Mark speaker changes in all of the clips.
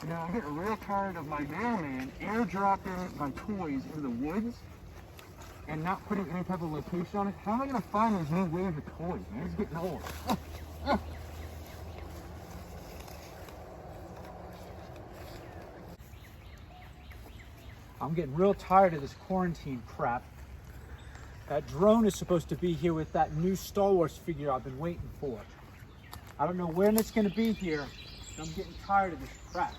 Speaker 1: You know, I'm getting real tired of my mailman airdropping my toys into the woods and not putting any type of location on it. How am I going to find these new wave of toys, man? It's getting old.
Speaker 2: I'm getting real tired of this quarantine crap. That drone is supposed to be here with that new Star Wars figure I've been waiting for. I don't know when it's going to be here, but I'm getting tired of this crap.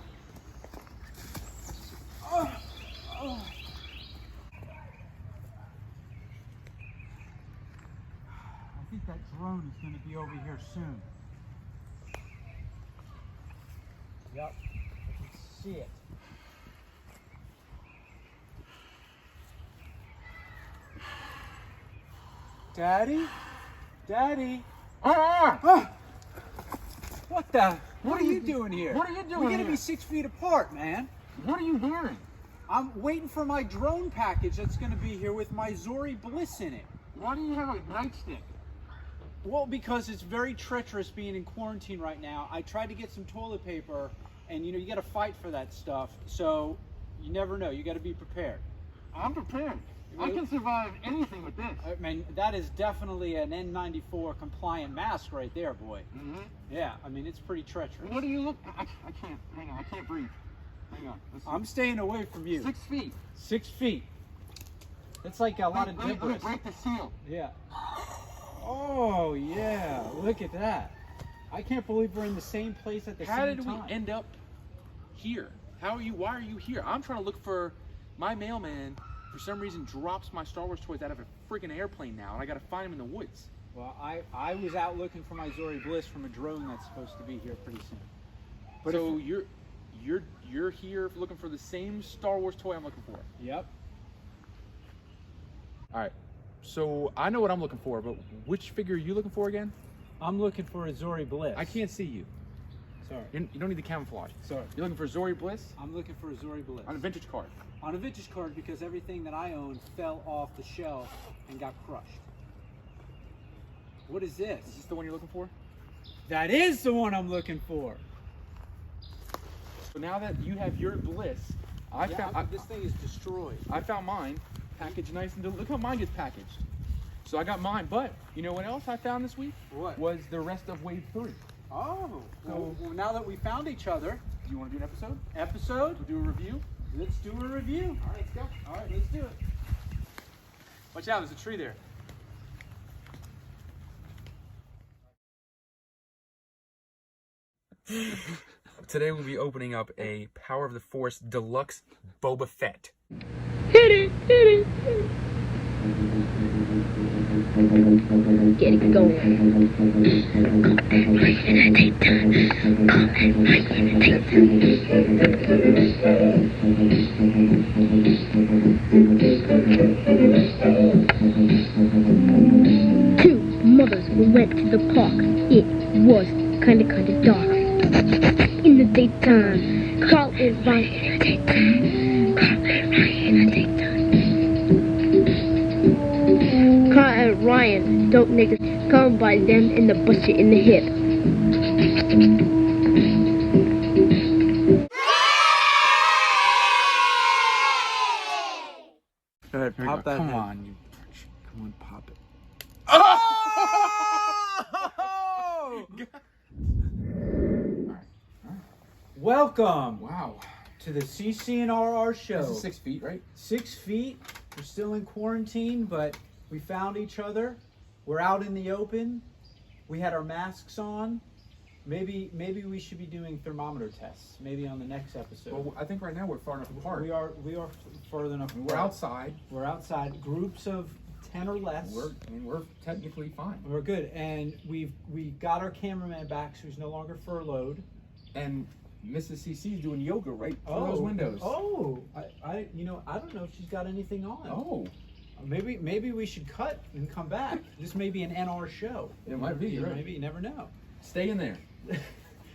Speaker 2: Oh, oh. I think that drone is going to be over here soon. Yep, I can see it. Daddy? Daddy?
Speaker 1: Ah!
Speaker 2: What the? What are you doing here?
Speaker 1: What are you doing
Speaker 2: We're gonna
Speaker 1: here?
Speaker 2: be 6 feet apart, man.
Speaker 1: What are you doing?
Speaker 2: I'm waiting for my drone package that's gonna be here with my Zorii Bliss in it.
Speaker 1: Why do you have a nightstick?
Speaker 2: Well, because it's very treacherous being in quarantine right now. I tried to get some toilet paper, and you know, you gotta fight for that stuff. So, you never know. You gotta be prepared.
Speaker 1: I'm prepared. I can survive anything with this.
Speaker 2: I mean, that is definitely an N94 compliant mask right there, boy.
Speaker 1: Mm-hmm.
Speaker 2: Yeah, I mean, it's pretty treacherous.
Speaker 1: What do you look? I can't. Hang on, I can't breathe. Hang on.
Speaker 2: I'm staying away from you.
Speaker 1: 6 feet.
Speaker 2: 6 feet. It's like a lot of
Speaker 1: Let me
Speaker 2: debris.
Speaker 1: break the seal.
Speaker 2: Yeah. Oh, yeah. Look at that. I can't believe we're in the same place at the
Speaker 3: How
Speaker 2: same
Speaker 3: did
Speaker 2: time.
Speaker 3: we end up here? How are you? Why are you here? I'm trying to look for my mailman. For some reason, drops my Star Wars toys out of a freaking airplane now, and I gotta find him in the woods.
Speaker 2: Well, I was out looking for my Zorii Bliss from a drone that's supposed to be here pretty soon. But
Speaker 3: So you're here looking for the same Star Wars toy I'm looking for.
Speaker 2: Yep.
Speaker 3: All right. So I know what I'm looking for, but which figure are you looking for again?
Speaker 2: I'm looking for a Zorii Bliss.
Speaker 3: I can't see you.
Speaker 2: Sorry.
Speaker 3: You don't need the camouflage.
Speaker 2: Sorry.
Speaker 3: You're looking for Zorii Bliss
Speaker 2: I'm looking for a Zorii Bliss.
Speaker 3: on a vintage card.
Speaker 2: On a vintage card because everything that I own fell off the shelf and got crushed. What is this?
Speaker 3: Is this the one you're looking for?
Speaker 2: That is the one I'm looking for.
Speaker 3: So now that you have your Bliss,
Speaker 2: This thing is destroyed.
Speaker 3: I found mine packaged nice and look how mine gets packaged. So I got mine, but you know what else I found this week?
Speaker 2: What?
Speaker 3: Was the rest of Wave 3.
Speaker 2: Oh, well, now that we found each other,
Speaker 3: Do you want to do an episode?
Speaker 2: episode,
Speaker 3: We'll do a review?
Speaker 2: let's do a review.
Speaker 3: All right, let's go.
Speaker 2: All right, let's do it.
Speaker 3: Watch out, there's a tree there. Today we'll be opening up a Power of the Force Deluxe Boba Fett.
Speaker 4: Hit it, hit it, hit it. Get it going. Take time. Two mothers went to the park. It was kinda dark. In the daytime, Carl and Ryan in the daytime. Carl and Ryan in the daytime. Carl and Ryan, dope niggas, come by them and the bust you in the hip.
Speaker 2: Go ahead, pop that.
Speaker 3: Come
Speaker 2: in.
Speaker 3: on, you.
Speaker 2: Come on, pop it.
Speaker 3: Oh!
Speaker 2: Welcome
Speaker 3: Wow.
Speaker 2: to the CCNRR show.
Speaker 3: This is 6 feet, right?
Speaker 2: 6 feet. We're still in quarantine, but we found each other. We're out in the open. We had our masks on. Maybe we should be doing thermometer tests. Maybe on the next episode.
Speaker 3: Well, I think right now we're far enough apart.
Speaker 2: we are further enough.
Speaker 3: We're
Speaker 2: apart.
Speaker 3: outside.
Speaker 2: We're outside. Groups of 10 or less.
Speaker 3: We're technically fine.
Speaker 2: We're good, and we got our cameraman back, so he's no longer furloughed.
Speaker 3: And Mrs. CC is doing yoga right through those windows.
Speaker 2: Oh, I don't know if she's got anything on.
Speaker 3: Oh.
Speaker 2: Maybe we should cut and come back. This may be an NR show.
Speaker 3: It might be, right.
Speaker 2: Maybe, you never know.
Speaker 3: Stay in there.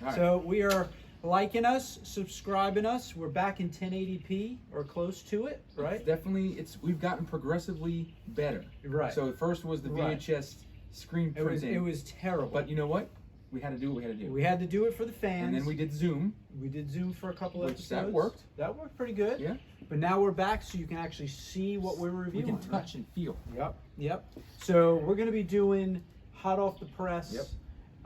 Speaker 3: All
Speaker 2: So we are liking us, subscribing us. We're back in 1080p or close to it, right?
Speaker 3: We've gotten progressively better.
Speaker 2: Right.
Speaker 3: So at first was the
Speaker 2: Right.
Speaker 3: VHS screen printing.
Speaker 2: It was terrible.
Speaker 3: But you know what? we had to do what we had to do.
Speaker 2: We had to do it for the fans.
Speaker 3: And then we did Zoom.
Speaker 2: We did Zoom for a couple
Speaker 3: Which
Speaker 2: episodes.
Speaker 3: that worked.
Speaker 2: That worked pretty good.
Speaker 3: Yeah.
Speaker 2: But now we're back, so you can actually see what we're
Speaker 3: We
Speaker 2: reviewing.
Speaker 3: can touch and feel.
Speaker 2: Yep. Yep. So we're going to be doing hot off the press.
Speaker 3: Yep.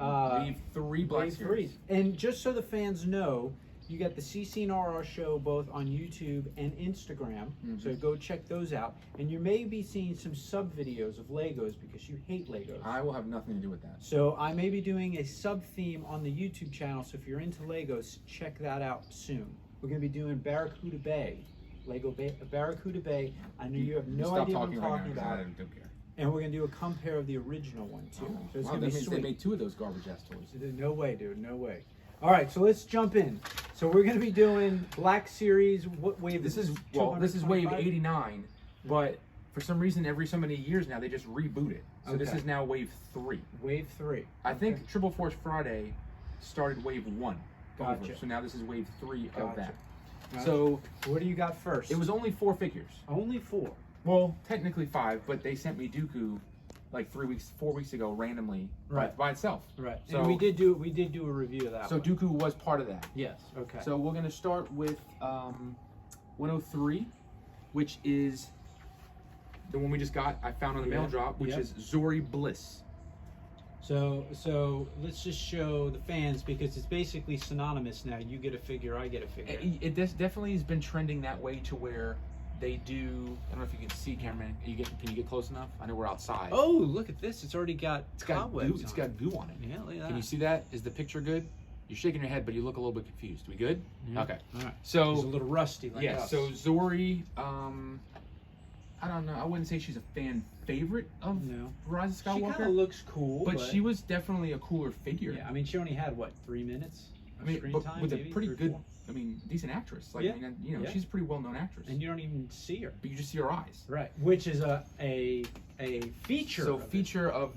Speaker 2: Wave
Speaker 3: 3 Black
Speaker 2: Wave
Speaker 3: Series.
Speaker 2: 3. And just so the fans know, you got the CC and RR show both on YouTube and Instagram. So go check those out. And you may be seeing some sub videos of Legos because you hate Legos.
Speaker 3: I will have nothing to do with that.
Speaker 2: So I may be doing a sub theme on the YouTube channel. So if you're into Legos, check that out soon. We're going to be doing Barracuda Bay. Lego Barracuda Bay. I know you have no
Speaker 3: Stop
Speaker 2: idea what I'm
Speaker 3: talking
Speaker 2: talking
Speaker 3: right now, 'cause
Speaker 2: about.
Speaker 3: I don't care.
Speaker 2: And we're going to do a compare of the original one too. So it's
Speaker 3: Wow,
Speaker 2: going to
Speaker 3: that
Speaker 2: be
Speaker 3: means
Speaker 2: sweet.
Speaker 3: they made 2 of those garbage ass toys.
Speaker 2: No way, dude. No way. All right, so let's jump in. So we're going to be doing Black Series. What wave
Speaker 3: This
Speaker 2: is
Speaker 3: is
Speaker 2: this?
Speaker 3: this is wave
Speaker 2: 225?
Speaker 3: 89, but for some reason every so many years now they just reboot it. So this
Speaker 2: Okay.
Speaker 3: is now wave 3.
Speaker 2: Wave 3.
Speaker 3: I think Triple Force Friday started wave 1. over.
Speaker 2: Gotcha.
Speaker 3: So now this is wave 3 of
Speaker 2: Gotcha.
Speaker 3: that.
Speaker 2: Gotcha.
Speaker 3: So
Speaker 2: What do you got first?
Speaker 3: it was only 4 figures.
Speaker 2: only 4.
Speaker 3: Well, technically 5, but they sent me Dooku like 4 weeks ago randomly by itself.
Speaker 2: Right.
Speaker 3: So
Speaker 2: And we did do a review of that.
Speaker 3: So
Speaker 2: one.
Speaker 3: Dooku was part of that.
Speaker 2: Yes. Okay.
Speaker 3: So we're gonna start with 103, which is the one we just got. I found on the mail
Speaker 2: Yeah.
Speaker 3: drop, which
Speaker 2: Yep.
Speaker 3: is Zorii Bliss.
Speaker 2: So let's just show the fans because it's basically synonymous now. You get a figure, I get a figure.
Speaker 3: It definitely has been trending that way to where they do. I don't know if you can see, cameraman. Can you get close enough? I know we're outside.
Speaker 2: Oh, look at this! It's already got
Speaker 3: it's got goo.
Speaker 2: cobwebs.
Speaker 3: It's
Speaker 2: on
Speaker 3: got goo on it.
Speaker 2: Yeah, look at that.
Speaker 3: Can you see that? Is the picture good? You're shaking your head, but you look a little bit confused. We good?
Speaker 2: Yeah.
Speaker 3: Okay.
Speaker 2: All right.
Speaker 3: So
Speaker 2: It's a little rusty. Like
Speaker 3: yeah.
Speaker 2: us.
Speaker 3: So Zorii, I don't know. I wouldn't say she's a fan favorite of
Speaker 2: No.
Speaker 3: Rise of
Speaker 2: She kind
Speaker 3: Skywalker,
Speaker 2: of looks cool,
Speaker 3: but she was definitely a cooler figure.
Speaker 2: Yeah, I mean, she only had what 3 minutes?
Speaker 3: I mean,
Speaker 2: screen
Speaker 3: but
Speaker 2: time,
Speaker 3: with a
Speaker 2: maybe,
Speaker 3: pretty
Speaker 2: 3 or
Speaker 3: good,
Speaker 2: 4?
Speaker 3: I mean, decent actress. Like,
Speaker 2: Yeah.
Speaker 3: I mean, you know,
Speaker 2: Yeah.
Speaker 3: she's a pretty well-known actress.
Speaker 2: And you don't even see her.
Speaker 3: But you just see her eyes.
Speaker 2: Right, which is a feature.
Speaker 3: So
Speaker 2: of it.
Speaker 3: feature of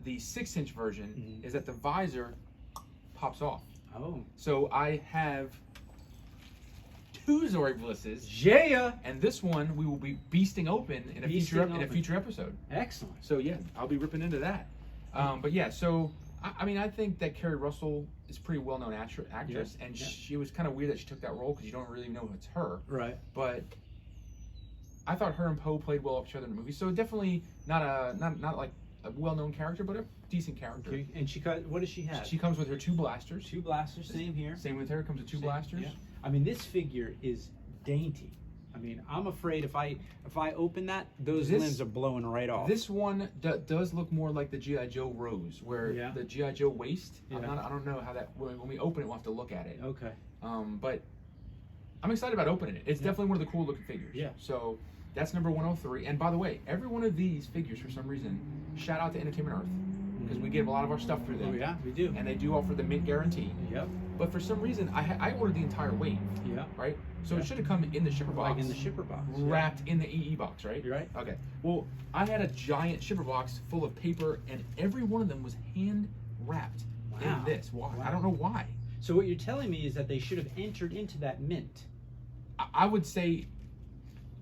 Speaker 3: the 6-inch version
Speaker 2: Mhm.
Speaker 3: is that the visor pops off.
Speaker 2: Oh,
Speaker 3: So I have 2 Zorii Blisses,
Speaker 2: yeah.
Speaker 3: and this one we will be beasting open in a future episode.
Speaker 2: Excellent.
Speaker 3: So yeah, I'll be ripping into that. But yeah, so I mean, I think that Kerry Russell is a pretty well-known actress,
Speaker 2: Yeah,
Speaker 3: and
Speaker 2: yeah.
Speaker 3: she was kind of weird that she took that role because you don't really know it's her.
Speaker 2: Right.
Speaker 3: But I thought her and Poe played well off each other in the movie. So definitely not like a well-known character, but a decent character.
Speaker 2: Okay. And what does she have?
Speaker 3: She comes with her 2 blasters.
Speaker 2: 2 blasters. Same here.
Speaker 3: Same with her. Comes with 2
Speaker 2: Same,
Speaker 3: blasters.
Speaker 2: yeah. I mean, this figure is dainty. I mean, I'm afraid if I open that, those limbs are blowing right off.
Speaker 3: This one does look more like the G.I. Joe Rose, where
Speaker 2: Yeah.
Speaker 3: the G.I. Joe waist.
Speaker 2: Yeah.
Speaker 3: I don't know how that. When we open it, we'll have to look at it.
Speaker 2: Okay.
Speaker 3: But I'm excited about opening it. It's
Speaker 2: Yeah.
Speaker 3: definitely one of the cool looking figures.
Speaker 2: Yeah.
Speaker 3: So that's number 103. And by the way, every one of these figures, for some reason, shout out to Entertainment Earth because we give a lot of our stuff through them.
Speaker 2: Oh yeah, we do.
Speaker 3: And they do offer the mint guarantee.
Speaker 2: Yep.
Speaker 3: But for some reason, I ordered the entire wave.
Speaker 2: Yeah.
Speaker 3: Right. So
Speaker 2: Yeah.
Speaker 3: it should have come in the shipper box.
Speaker 2: Like in the shipper box. yeah.
Speaker 3: Wrapped in the EE box, right?
Speaker 2: You're right.
Speaker 3: Okay. Well, I had a giant shipper box full of paper, and every one of them was hand wrapped
Speaker 2: Wow.
Speaker 3: in this. Why?
Speaker 2: Wow.
Speaker 3: I don't know why.
Speaker 2: So what you're telling me is that they should have entered into that mint.
Speaker 3: I would say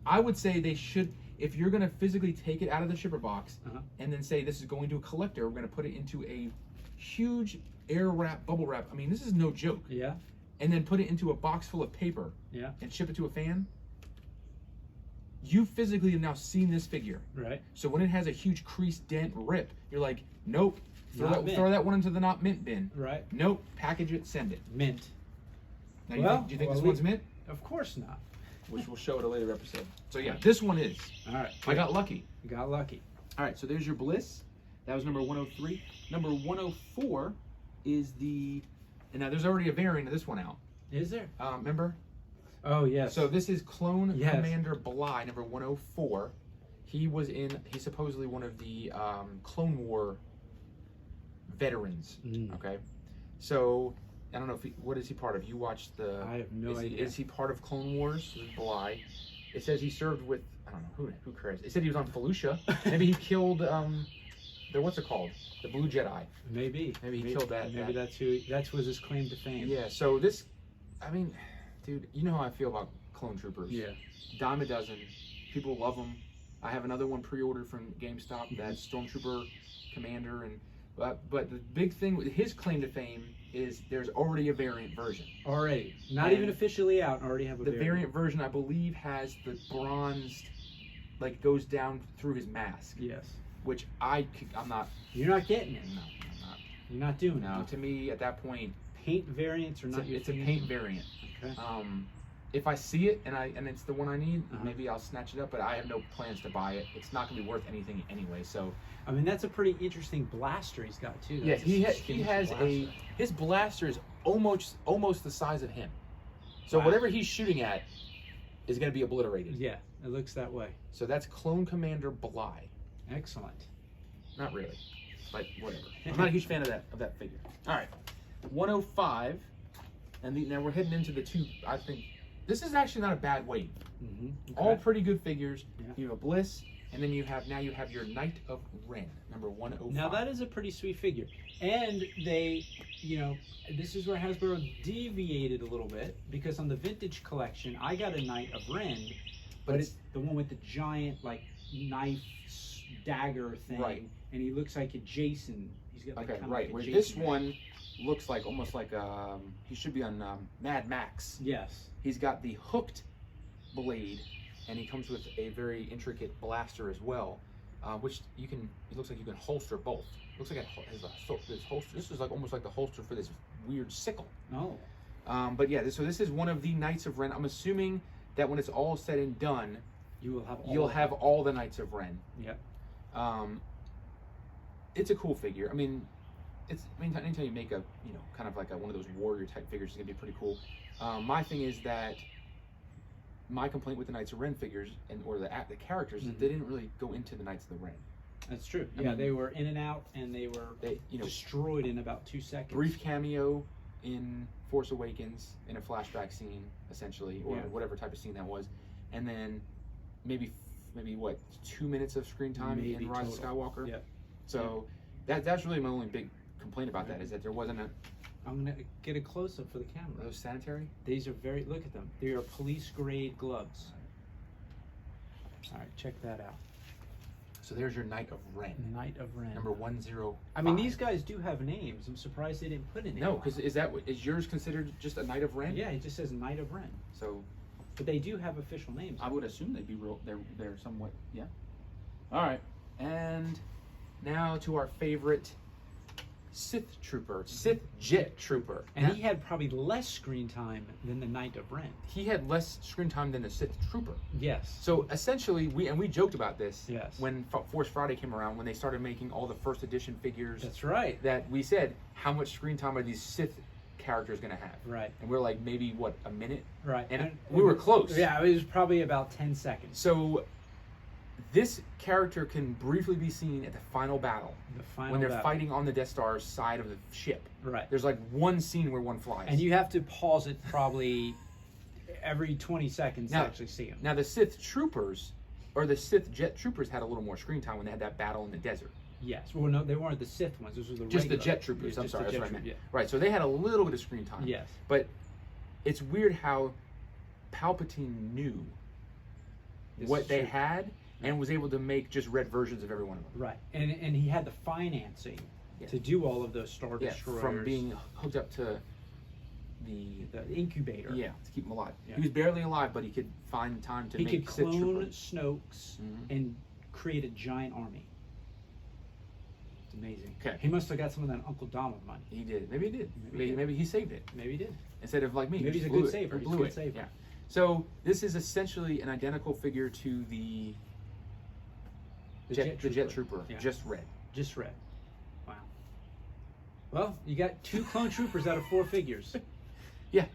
Speaker 3: they should. If you're gonna physically take it out of the shipper box
Speaker 2: Uh-huh.
Speaker 3: and then say this is going to a collector, we're gonna put it into a huge air wrap, bubble wrap. I mean, this is no joke.
Speaker 2: Yeah.
Speaker 3: And then put it into a box full of paper
Speaker 2: Yeah.
Speaker 3: and ship it to a fan. You physically have now seen this figure.
Speaker 2: Right.
Speaker 3: So when it has a huge crease, dent, rip, you're like, nope,
Speaker 2: Not mint.
Speaker 3: throw that one into the not mint bin.
Speaker 2: Right.
Speaker 3: Nope, package it, send it.
Speaker 2: Mint.
Speaker 3: Now,
Speaker 2: Well,
Speaker 3: do you think
Speaker 2: well,
Speaker 3: this one's mint?
Speaker 2: Of course not.
Speaker 3: Which we'll show at a later episode. So yeah, this one is.
Speaker 2: All right.
Speaker 3: I got lucky.
Speaker 2: Got lucky.
Speaker 3: All right, so there's your Bliss. That was number 103. Number 104 is the, and now there's already a variant of this one out.
Speaker 2: Is there?
Speaker 3: Remember?
Speaker 2: Oh yes.
Speaker 3: So this is Clone
Speaker 2: Yes.
Speaker 3: Commander Blye, number 104. He's supposedly one of the Clone War veterans.
Speaker 2: Mm.
Speaker 3: Okay, so I don't know what is he part of? You watched the?
Speaker 2: I have no idea.
Speaker 3: Is he part of Clone Wars? This is Blye. It says he served with, I don't know who cares. It said he was on Felucia. Maybe he killed the what's it called? The Blue Jedi.
Speaker 2: Maybe.
Speaker 3: Maybe he killed that.
Speaker 2: Maybe that was his claim to fame.
Speaker 3: Yeah. So this, I mean, dude, you know how I feel about Clone Troopers.
Speaker 2: Yeah.
Speaker 3: Dime a dozen. People love them. I have another one pre-ordered from GameStop. That's Stormtrooper Commander, and But the big thing with his claim to fame is there's already a variant version.
Speaker 2: Already, not
Speaker 3: And
Speaker 2: even officially out. Already have a
Speaker 3: The variant version, I believe, has the bronzed, like goes down through his mask.
Speaker 2: Yes.
Speaker 3: Which I'm not.
Speaker 2: You're not getting it.
Speaker 3: No, I'm not.
Speaker 2: You're not doing
Speaker 3: No,
Speaker 2: it.
Speaker 3: to me at that point,
Speaker 2: Paint variants are not your
Speaker 3: it's a
Speaker 2: thing
Speaker 3: paint
Speaker 2: anymore.
Speaker 3: variant.
Speaker 2: Okay.
Speaker 3: If I see it and it's the one I need, maybe I'll snatch it up. But I have no plans to buy it. It's not gonna be worth anything anyway. So.
Speaker 2: I mean, that's a pretty interesting blaster he's got too.
Speaker 3: Yeah,
Speaker 2: That's
Speaker 3: he has his blaster is almost the size of him. So
Speaker 2: Wow.
Speaker 3: whatever he's shooting at is going to be obliterated.
Speaker 2: Yeah, it looks that way.
Speaker 3: So that's Clone Commander Blye.
Speaker 2: Excellent.
Speaker 3: Not really, but whatever. I'm not a huge fan of that figure. All right, 105, and now we're heading into the two. I think this is actually not a bad wave. All pretty good figures.
Speaker 2: Yeah.
Speaker 3: You have a Bliss. And then you have your Knight of Ren, number 105.
Speaker 2: Now that is a pretty sweet figure, and they, this is where Hasbro deviated a little bit, because on the vintage collection I got a Knight of Ren, but it's the one with the giant like knife dagger thing,
Speaker 3: right?
Speaker 2: And he looks like a Jason. He's got like
Speaker 3: right. Where this one looks like almost like he should be on Mad Max.
Speaker 2: Yes.
Speaker 3: He's got the hooked blade. And he comes with a very intricate blaster as well, which it looks like you can holster both. Looks like this holster. This is like almost like the holster for this weird sickle.
Speaker 2: Oh.
Speaker 3: But yeah, this is one of the Knights of Ren. I'm assuming that when it's all said and done, you'll have all the Knights of Ren.
Speaker 2: Yeah.
Speaker 3: It's a cool figure. I mean, anytime you make a kind of like one of those warrior type figures, it's gonna be pretty cool. My thing is that. My complaint with the Knights of Ren figures or the characters is they didn't really go into the Knights of the Ren.
Speaker 2: That's true. Yeah, they were in and out, and they were destroyed in about 2 seconds.
Speaker 3: Brief cameo in Force Awakens in a flashback scene, essentially, or whatever type of scene that was, and then maybe what 2 minutes of screen time in Rise of Skywalker.
Speaker 2: Yeah.
Speaker 3: So that's really my only big complaint about that is that there wasn't a.
Speaker 2: I'm gonna get a close up for the camera.
Speaker 3: Are those sanitary?
Speaker 2: These are look at them. They are police grade gloves. All right, check that out.
Speaker 3: So there's your Knight of Ren.
Speaker 2: Knight of Ren.
Speaker 3: Number 105.
Speaker 2: I mean, these guys do have names. I'm surprised they didn't put a name.
Speaker 3: No, because is yours considered just a Knight of Ren?
Speaker 2: Yeah, it just says Knight of Ren.
Speaker 3: So.
Speaker 2: But they do have official names.
Speaker 3: I would assume they'd be real. They're somewhat, yeah. All right, and now to our favorite Sith Trooper, Sith Jet Trooper.
Speaker 2: And he had probably less screen time than the Knight of Ren.
Speaker 3: He had less screen time than the Sith Trooper.
Speaker 2: Yes.
Speaker 3: So essentially, we joked about this.
Speaker 2: Yes.
Speaker 3: When Force Friday came around, when they started making all the first edition figures.
Speaker 2: That's right.
Speaker 3: That we said, how much screen time are these Sith characters going to have?
Speaker 2: Right.
Speaker 3: And we're like, maybe what, a minute?
Speaker 2: Right.
Speaker 3: And we were close.
Speaker 2: Yeah, it was probably about 10 seconds.
Speaker 3: So this character can briefly be seen at the final battle. When they're fighting on the Death Star's side of the ship.
Speaker 2: Right.
Speaker 3: There's like one scene where one flies.
Speaker 2: And you have to pause it probably every 20 seconds to actually see him.
Speaker 3: Now the Sith Troopers, or the Sith Jet Troopers, had a little more screen time when they had that battle in the desert.
Speaker 2: Yes. Well, no, they weren't the Sith ones. Those were the
Speaker 3: just
Speaker 2: regular.
Speaker 3: the Jet Troopers.
Speaker 2: Yeah,
Speaker 3: I'm sorry, that's what I meant.
Speaker 2: Yeah.
Speaker 3: Right. So they had a little bit of screen time.
Speaker 2: Yes.
Speaker 3: But it's weird how Palpatine knew what they had. And was able to make just red versions of every one of them.
Speaker 2: Right, and he had the financing to do all of those Star Destroyers.
Speaker 3: From being hooked up to the
Speaker 2: incubator.
Speaker 3: Yeah, to keep him alive.
Speaker 2: Yeah.
Speaker 3: He was barely alive, but he could find time to make
Speaker 2: He could
Speaker 3: Sith
Speaker 2: clone
Speaker 3: Troopers.
Speaker 2: Snoke's and create a giant army. It's amazing.
Speaker 3: Okay.
Speaker 2: He must have got some of that Uncle Donald money.
Speaker 3: He did. Maybe he did.
Speaker 2: Maybe
Speaker 3: Maybe he saved it.
Speaker 2: Maybe he did.
Speaker 3: Instead of like me.
Speaker 2: Maybe
Speaker 3: he
Speaker 2: he's a
Speaker 3: blew
Speaker 2: good
Speaker 3: it.
Speaker 2: saver.
Speaker 3: He
Speaker 2: He's a
Speaker 3: blew
Speaker 2: good
Speaker 3: it.
Speaker 2: saver.
Speaker 3: Yeah. So this is essentially an identical figure to the Jet Trooper.
Speaker 2: Yeah.
Speaker 3: Just red.
Speaker 2: Just red. Wow. Well, you got 2 clone troopers out of 4 figures.
Speaker 3: Yeah.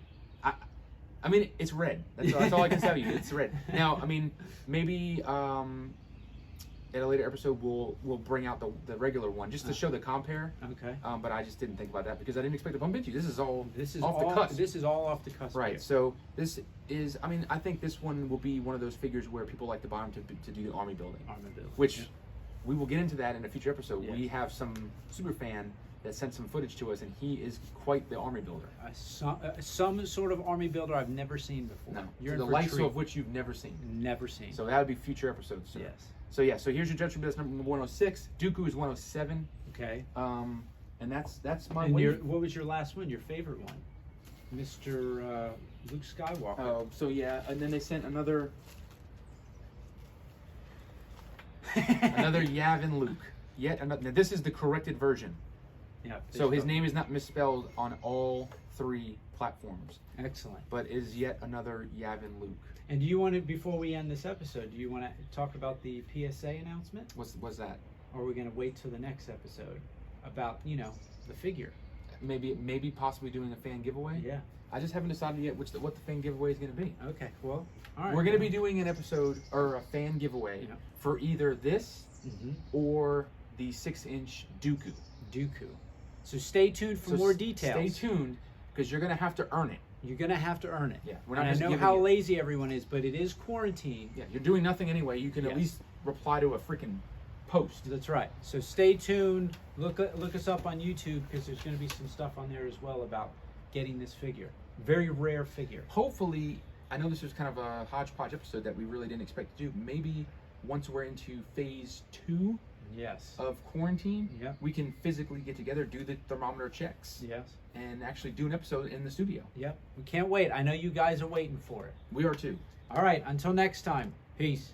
Speaker 3: I mean, it's red. That's all I can tell you. It's red. Now, I mean, maybe at a later episode we'll bring out the regular one just to show the compare.
Speaker 2: Okay.
Speaker 3: But I just didn't think about that because I didn't expect to bump into you. This is all off
Speaker 2: all
Speaker 3: the cusp.
Speaker 2: This is all off the cusp.
Speaker 3: Right.
Speaker 2: Here.
Speaker 3: So this is. I mean, I think this one will be one of those figures where people like to buy them to do the army building.
Speaker 2: Army building.
Speaker 3: Which we will get into that in a future episode.
Speaker 2: Yes.
Speaker 3: We have some super fan that sent some footage to us, and he is quite the army builder.
Speaker 2: Some sort of army builder I've never seen before.
Speaker 3: No,
Speaker 2: You're
Speaker 3: the
Speaker 2: in for a
Speaker 3: likes
Speaker 2: treat.
Speaker 3: of which you've never seen.
Speaker 2: Never seen.
Speaker 3: So that would be future episodes. Sir.
Speaker 2: Yes.
Speaker 3: So yeah, so here's your Jet Trooper. That's number 106. Dooku is 107.
Speaker 2: Okay.
Speaker 3: And that's my
Speaker 2: And
Speaker 3: wave.
Speaker 2: what was your last one? Your favorite one? Mr. Luke Skywalker.
Speaker 3: Oh, so yeah, and then they sent another Yavin Luke. Yet another. Now this is the corrected version.
Speaker 2: Yeah.
Speaker 3: So his name is not misspelled on all 3 platforms,
Speaker 2: Excellent.
Speaker 3: but is yet another Yavin Luke.
Speaker 2: And do you want to, before we end this episode, do you want to talk about the PSA announcement?
Speaker 3: What's that?
Speaker 2: Or are we going to wait till the next episode about, the figure?
Speaker 3: Maybe possibly doing a fan giveaway.
Speaker 2: Yeah.
Speaker 3: I just haven't decided yet what the fan giveaway is going to be.
Speaker 2: Okay. Well, all right.
Speaker 3: We're going to be doing an episode or a fan giveaway
Speaker 2: Yeah.
Speaker 3: for either this
Speaker 2: Mm-hmm.
Speaker 3: or the 6-inch Dooku.
Speaker 2: Dooku. So stay tuned for
Speaker 3: So
Speaker 2: more
Speaker 3: s-
Speaker 2: details.
Speaker 3: Stay tuned because you're going to have to earn it.
Speaker 2: You're going to have to earn it.
Speaker 3: Yeah,
Speaker 2: And I know how lazy everyone is, but it is quarantine.
Speaker 3: Yeah, you're doing nothing anyway. You can
Speaker 2: Yes.
Speaker 3: at least reply to a freaking post.
Speaker 2: That's right. So stay tuned. Look us up on YouTube because there's going to be some stuff on there as well about getting this figure. Very rare figure.
Speaker 3: Hopefully, I know this was kind of a hodgepodge episode that we really didn't expect to do. Maybe once we're into phase 2
Speaker 2: Yes.
Speaker 3: of quarantine,
Speaker 2: Yep.
Speaker 3: we can physically get together, do the thermometer checks,
Speaker 2: Yes.
Speaker 3: and actually do an episode in the studio.
Speaker 2: Yep. We can't wait. I know you guys are waiting for it.
Speaker 3: We are too.
Speaker 2: All right. Until next time. Peace.